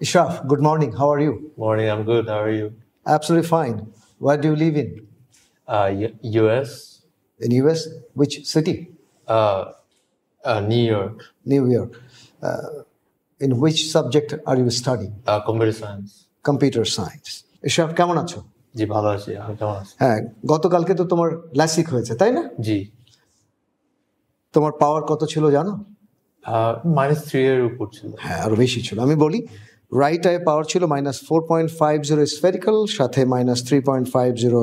Ishraf, good morning. How are you? Morning, I'm good. How are you? Absolutely fine. Where do you live in? US, In US? Which city? New York, New York. In which subject are you studying? computer science. Computer science. Ishraf, কেমন আছো? জি ভালো আছি আপনি কেমন আছেন? হ্যাঁ, গতকালকে তো তোমার লাসিক হয়েছে, তাই না? জি তোমার পাওয়ার কত ছিল জানো? -3 এর উপর ছিল। হ্যাঁ, আরো বেশি ছিল। আমি বলি, রাইট আই পাওয়ার ছিল -4.50 স্ফেরিক্যাল, সাথে -3.50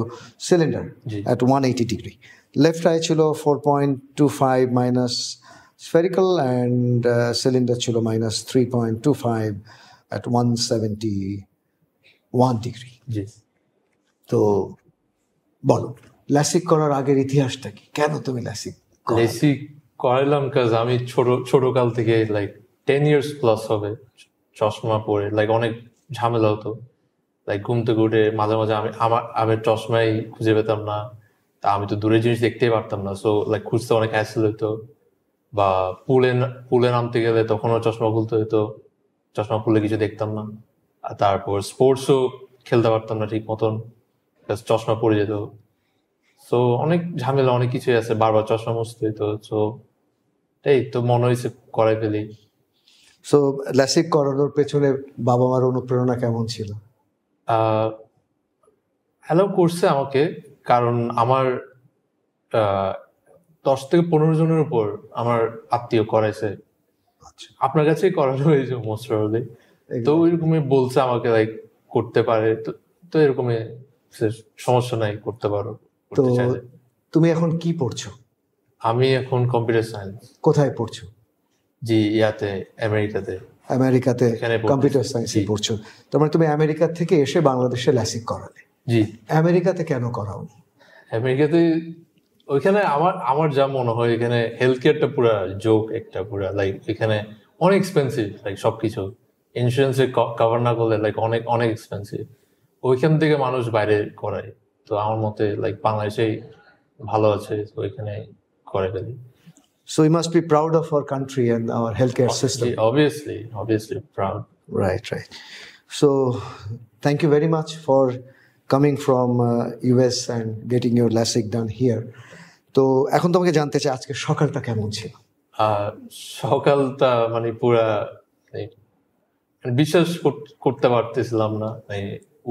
cylinder G. At 180 degree. Left I ছিল 4.25 মাইনাস স্ফেরিক্যাল অ্যান্ড সিলিন্ডার ছিল -3.25 অ্যাট 171 ডিগ্রি। জি তো বলো, ল্যাসিক করার আগের ইতিহাসটা কি? কেন তুমি ল্যাসিক করো? লেসিক করাইলাম কাজ আমি ছোট কাল থেকে লাইক 10 ইয়ার্স প্লাস হবে চশমা পরে, লাইক অনেক ঝামেলা হতো। লাইক ঘুম থেকে উঠে মাঝে মাঝে আমি চশমাই খুঁজে পেতাম না, তা আমি তো দূরের জিনিস দেখতেই পারতাম না, সো লাইক খুঁজতে অনেক হ্যাসেল হতো। বা পুলে নামতে গেলে তখনও চশমা খুলতে হতো, চশমা খুলে কিছু দেখতাম না। আর তারপর স্পোর্টসও খেলতে পারতাম না ঠিক মতন, চশমা পরে যেত। সো অনেক ঝামেলা, অনেক কিছুই আছে, বারবার চশমা মুছতে হতো। সো এই তো মনে হয়েছে করাই ফেলি। সো ল্যাসিক করানোর পেছনে বাবা মার অনুপ্রেরণা কেমন ছিল? অ্যালাউ করছে আমাকে, কারণ আমার 10 থেকে 15 জনের উপর আমার আত্মীয় করাইছে। আপনার কাছেই করানো হয়েছে মোস্ট প্রবাবলি, তো ওইরকমই বলছে আমাকে লাইক করতে পারে, তো এরকমই সমস্যা নাই, করতে পারো। তো তুমি এখন কি পড়ছো? আমি এখন কম্পিউটার সায়েন্স। কোথায় পড়ছো? জি ইয়াতে, আমেরিকাতে। কম্পিউটার সায়েন্সে পড়ছো। তার মানে তুমি আমেরিকা থেকে এসে বাংলাদেশে ল্যাসিক করালে। জি। আমেরিকাতে কেন করাওনি? আমেরিকাতে ওইখানে আমার যা মনে হয়, এখানে হেলথ কেয়ারটা পুরা জোক একটা, পুরা লাইক এখানে অনেক এক্সপেন্সিভ, লাইক সবকিছু ইন্স্যুরেন্সে কভার না করলে লাইক অনেক অনেক এক্সপেন্সিভ। ওইখান থেকে মানুষ বাইরে করায়, তো আমার মতে লাইক বাংলাদেশেই ভালো আছে, তো ওইখানে করে ফেলি। So you must be proud of our country and our healthcare system. Obviously proud. Right. So thank you very much for coming from US and getting your LASIK done here. তো এখন তোমাকে জানতে চাই, আজকে সকালটা কেমন ছিল? সকালটা মানে পুরা বিশ্বাস করতে পারতেছিলাম না।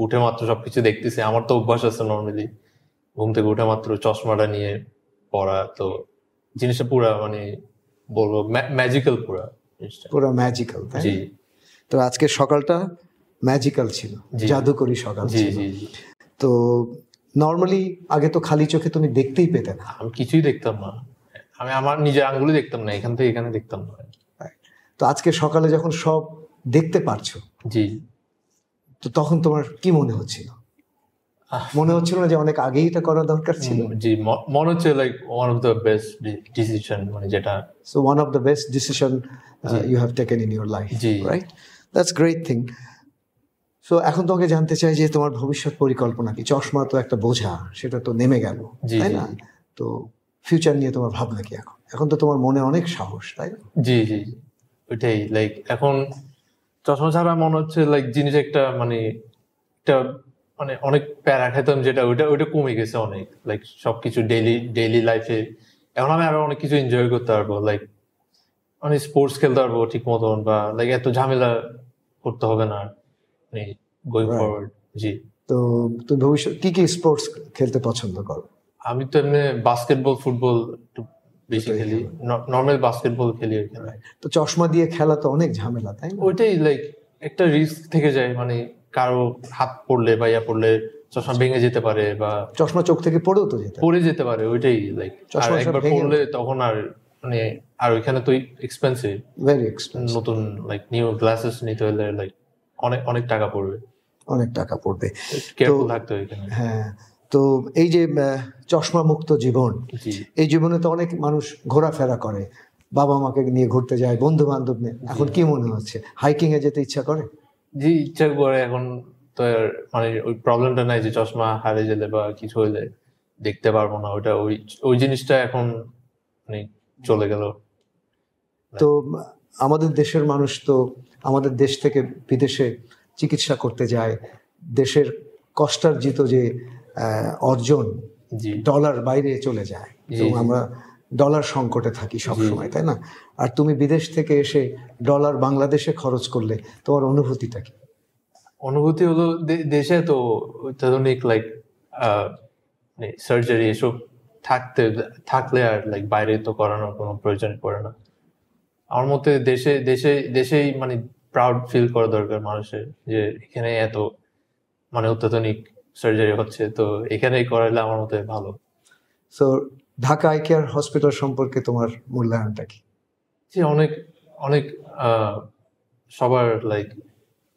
উঠে মাত্র সবকিছু দেখতেছি। আমার তো অভ্যাস আছে নর্মালি ঘুম থেকে উঠে মাত্র চশমাটা নিয়ে পড়া, তো জিনিসটা পুরা মানে বলবো ম্যাজিক্যাল, পুরা ম্যাজিক্যাল। জি। তো আজকে সকালটা ম্যাজিক্যাল ছিল, জাদুকরি সকাল ছিল। তো নর্মালি আগে তো খালি চোখে তুমি দেখতেই পেতে না। আমি কিছুই দেখতাম না, আমি আমার নিজের আঙ্গুলি দেখতাম না, এখান থেকে এখানে দেখতাম না। তো আজকে সকালে যখন সব দেখতে পারছো, জি, তো তখন তোমার কি মনে হচ্ছিল? মনে হচ্ছিল না যে অনেক আগেই এটা করা দরকার ছিল? জি, মনে হচ্ছে like one of the best decision, মানে যেটা so one of the best decision you have taken in your life, right? That's great thing. So এখন তোমাকে জানতে চাই যে তোমার ভবিষ্যৎ পরিকল্পনা কি? চশমা তো একটা বোঝা, সেটা তো নেমে গেল, তাই না? তো ফিউচার নিয়ে তোমার ভাবনা কি এখন? এখন তো তোমার মনে অনেক সাহস, তাই না? জি, ওইটাই। লাইক এখন চশমা ছাড়া মনে হচ্ছে লাইক জিনিস একটা মানে অনেক প্যারা খেতাম, যেটা ওইটা কমে গেছে অনেক। লাইক সবকিছু ডেইলি লাইফে এখন আমি আরো অনেক কিছু এনজয় করতে পারবো, লাইক মানে স্পোর্টস খেলতে পারবো ঠিক মতন, বা লাইক এত ঝামেলা করতে হবে না গোয়িং ফরওয়ার্ড। জি। তো তুমি ভবিষ্যৎ কি স্পোর্টস খেলতে পছন্দ করো? আমি তো এমনি বাস্কেটবল, ফুটবল বেশি খেলি, নর্মাল বাস্কেটবল খেলি ওইখানে। তো চশমা দিয়ে খেলা তো অনেক ঝামেলা, তাই না? ওইটাই, লাইক একটা রিস্ক থেকে যায়, মানে কারো হাত পড়লে বা ইয়া পড়লে চশমা ভেঙে যেতে পারে, বা চশমা চোখ থেকে পড়ে যেতে পারে। ওইটাই, লাইক একবার পড়লে তখন আর মানে আর ওইখানে তো এক্সপেন্সিভ, ভেরি এক্সপেন্সিভ। নতুন লাইক নিউ গ্লাসেস নিতে হলে লাইক অনেক টাকা পড়বে। কেয়ারফুল থাকতে হয় এখানে। হ্যাঁ। তো এই যে চশমা মুক্ত জীবন, এই জীবনে তো অনেক মানুষ ঘোরাফেরা করে, বাবা মাকে নিয়ে ঘুরতে যায়, বন্ধু বান্ধব নিয়ে। এখন কি মনে হচ্ছে, হাইকিং এ যেতে ইচ্ছা করে? জি, ইচ্ছা করে। এখন তো মানে ওই প্রবলেমটা নাই যে চশমা হারিয়ে গেলে বা কিছু হইলে দেখতে পারবো না, ওটা ওই জিনিসটা এখন মানে চলে গেল। তো আমাদের দেশের মানুষ তো আমাদের দেশ থেকে বিদেশে চিকিৎসা করতে যায়, দেশের কষ্টার্জিত যে অর্জন ডলার বাইরে চলে যায়, এবং আমরা ডলার সংকটে থাকি সব সময়, তাই না? আর তুমি বিদেশ থেকে এসে ডলার বাংলাদেশে খরচ করলে তোমার অনুভূতিটা কি? অনুভূতি হলো দেশে তো অত্যাধুনিক লাইক সার্জারি এসব থাকলে আর লাইক বাইরে তো করানোর কোনো প্রয়োজন পড়ে না। আমার মতে দেশেই মানে প্রাউড ফিল করা দরকার মানুষের, যে এখানে এত মানে অত্যাধুনিক সার্জারি হচ্ছে, তো এখানেই করাইলে আমার মতে ভালো। So Dhaka eye care hospital সম্পর্কে তোমার মূল্যায়নটা কি? জি, অনেক অনেক সবার লাইক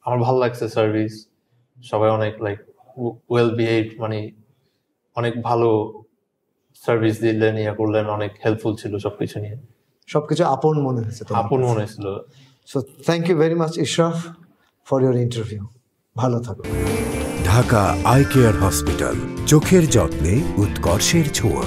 আমার ভালো লাগছে সার্ভিস, সবাই অনেক লাইক ওয়েল বিহেভ, মানে অনেক ভালো সার্ভিস দিলেন, ইয়া করলেন, অনেক হেল্পফুল ছিল সবকিছু নিয়ে, সবকিছু আপন মনে হয়েছে, আপন মনে হয়েছিল। So thank you very much Ishraf for your interview. ভালো থাকো। ঢাকা আই কেয়ার হসপিটাল, চোখের যত্নে উৎকর্ষের ছোঁয়া।